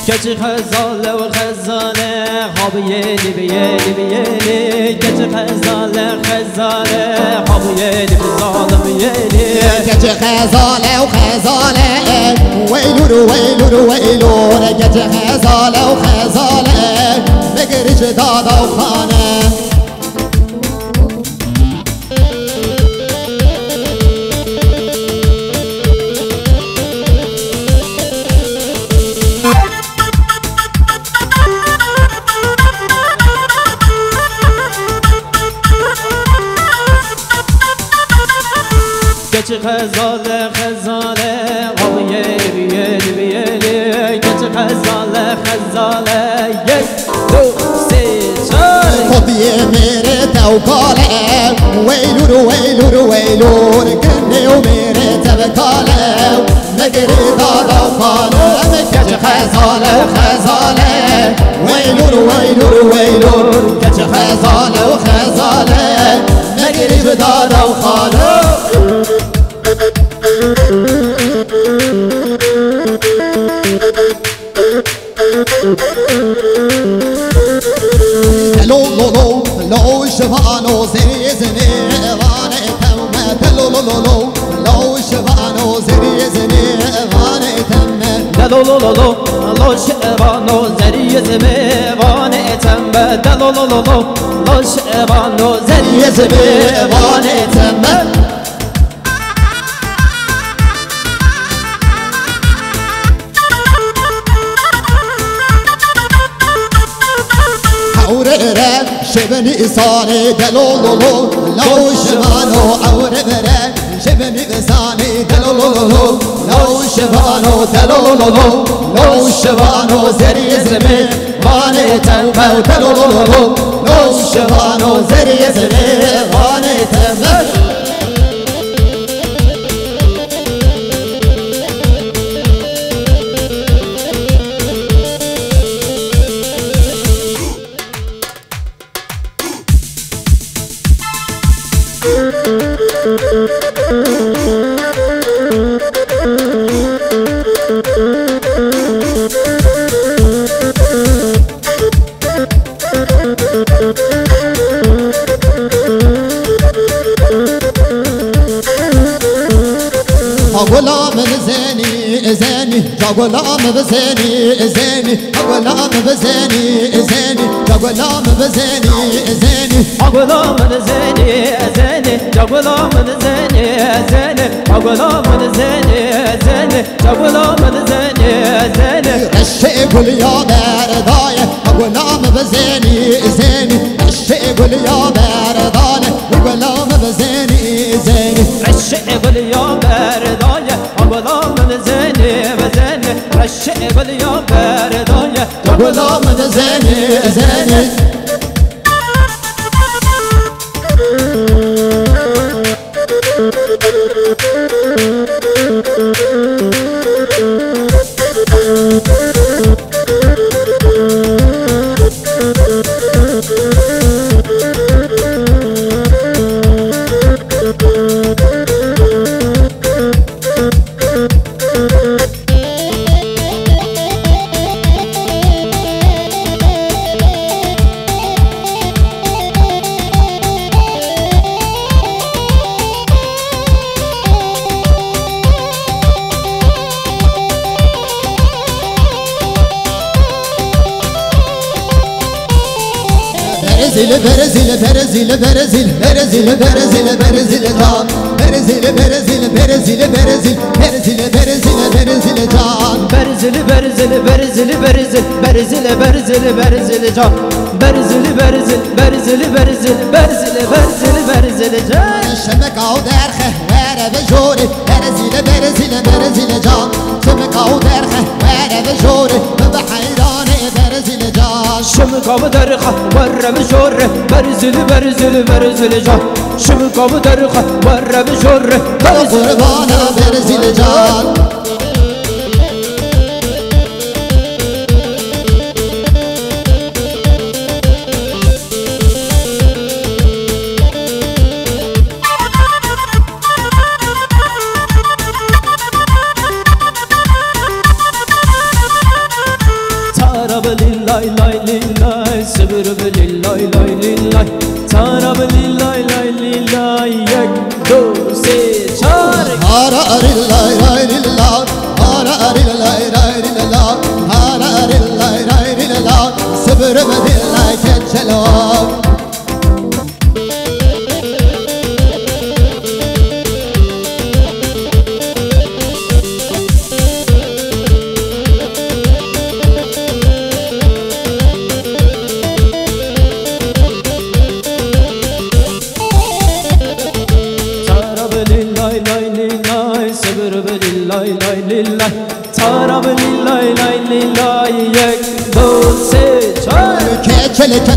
كتش خزالة وخزالة حب يلي بيلي بيلي كتش خزالة خزالة حب يلي بظالم يلي كتش خزالة وخزالة ويلور ويلور ويلور كتش خزالة وخزالة مقرش دادا وخانة كتش خزالة خزالة حب يلي بيلي بيلي كتش خزالة خزالة يك دو سي چار خودی میره توکاله ویلور ویلور ویلور کنه و میره توکاله نگری دادا و خانه کچ خزاله و خزاله ویلور ویلور ویلور کچ خزاله و خزاله نگری دادا و خانه لو لو لو لو شفانو زريزني وانا تم لو لو لو لو لو شفانو زريزني وانا تم لو لو لو لو لو شفانو زريزني وانا تم لو لو لو لو لو شفانو زريزني وانا تم أوريرة شبني إصاني دلولولو لو شبانو أوريرة شبني إصاني دلولولو لو شبانو دلولولو لو شبانو زريزمي واني تنبو دلولولو لو شبانو زريزمي واني تنبو غلام بزيني زيني يا غلام بزيني زيني يا غلام بزيني زيني يا غلام بزيني زيني يا غلام بزيني زيني يا غلام بزيني زيني يا غلام بزيني زيني يا غلام بزيني زيني الشيء يا برداية يا غلام بزيني زيني الشيء يا برداية يا غلام بزيني زيني الشيء يا برداية يا غلام بزيني بزيني الشيء يا برداية يا غلام بزيني زيني برزيل برزيل برزيل برزيل برزيل برزيل جان برزيل برزيل برزيل برزيل برزيل برزيل برزيل جان برزيل برزيل برزيل برزيل برزيل برزيل برزيل جان برزيل برزيل برزيل برزيل برزيل برزيل برزيل جان شمك عود ارخه وانا بجوري برزيل برزيل برزيل جان شمك عود ارخه وانا بجوري بحيراني برزيل جان شمك عود ارخه وانا بجوري برزيل برزيل برزيل جان شمك عود ارخه وانا بجوري برزيل برزيل جان sıbır bedilla keçelo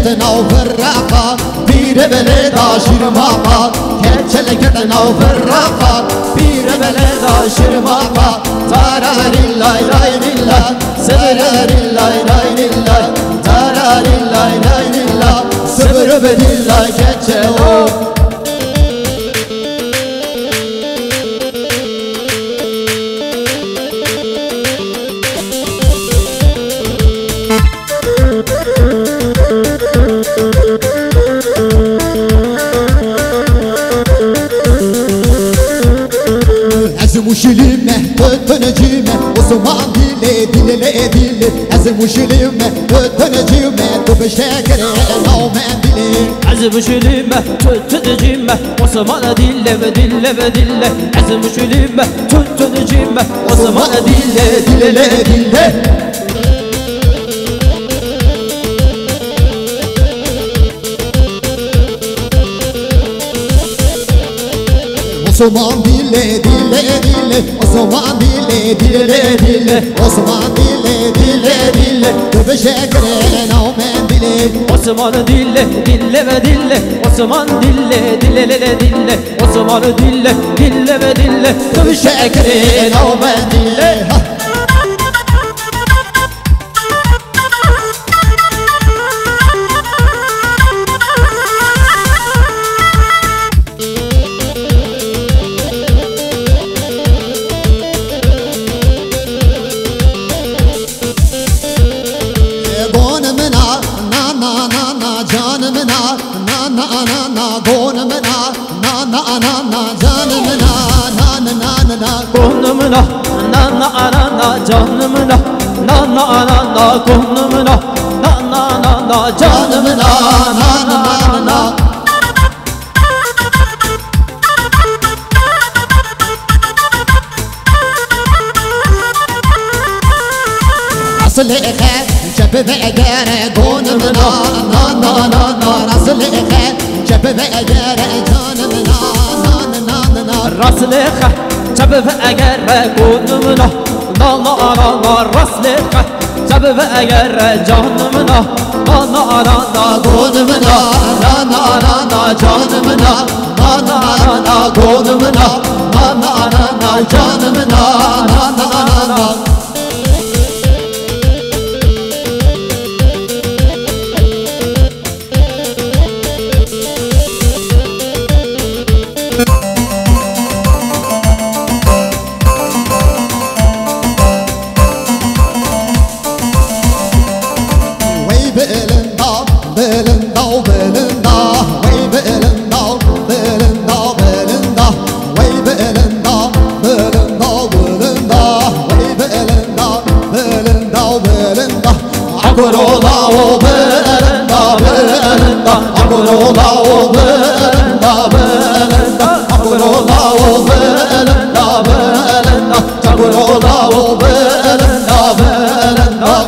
keçele nav ferraqa pire bele daşir mama keçele nav ferraqa pire bele daşir mama tararillay lay lillah severillay lay lillah tararillay lay lillah sever bedillay keçe o Muşilime, ötönecime, o zaman dile, dile, dile Az muşilime, ötönecime, tübe şekere, naumen dile Az muşilime, ötönecime, o zaman dile, dile, dile Az muşilime, ötönecime, o zaman dile, dile, dile O zaman dile, dile, dile O zaman dile, dile, dile O zaman dile, dile, dile Tübe şekere, naumen dile O zaman dile, dile ve dile O zaman dile, dile, dile, dile O zaman dile, dile ve dile Tübe şekere, naumen dile Konumuna na na na na canımına na na na na konumuna na na na na canımına na na na Aslıhe çepe ve egere konumuna na na na na Aslıhe çepe ve egere canımına na na na na Raslıha çepe ve egere konumuna na na na na Raslıha çepe ve egere canımına na na na na konumuna na na na na canımına na na na na konumuna na na na na canımına na na na na Akrola o belenda belenda Akrola o belenda belenda Akrola o belenda belenda Akrola o belenda belenda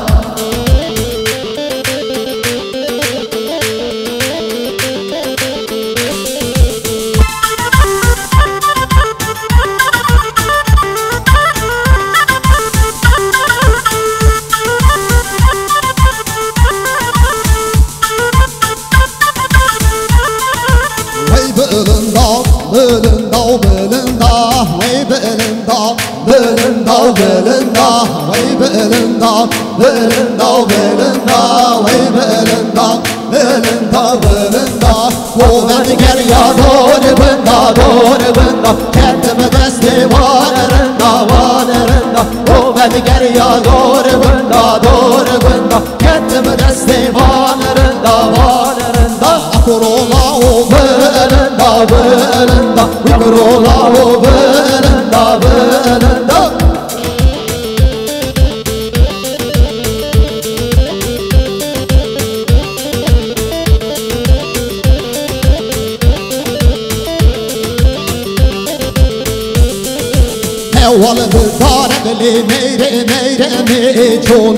دار بلی میره میره می چون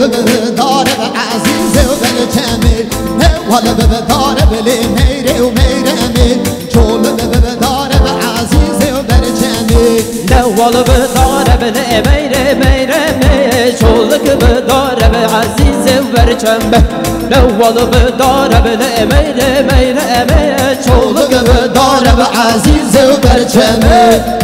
دار عزیز و برچمی والا دار بلی میره و میره می چون دار عزیز و برچمی والا دار بلی میره میره می چولک دار عزیز و برچمی والا دار بلی میره میره می چولک دار عزیز و برچمی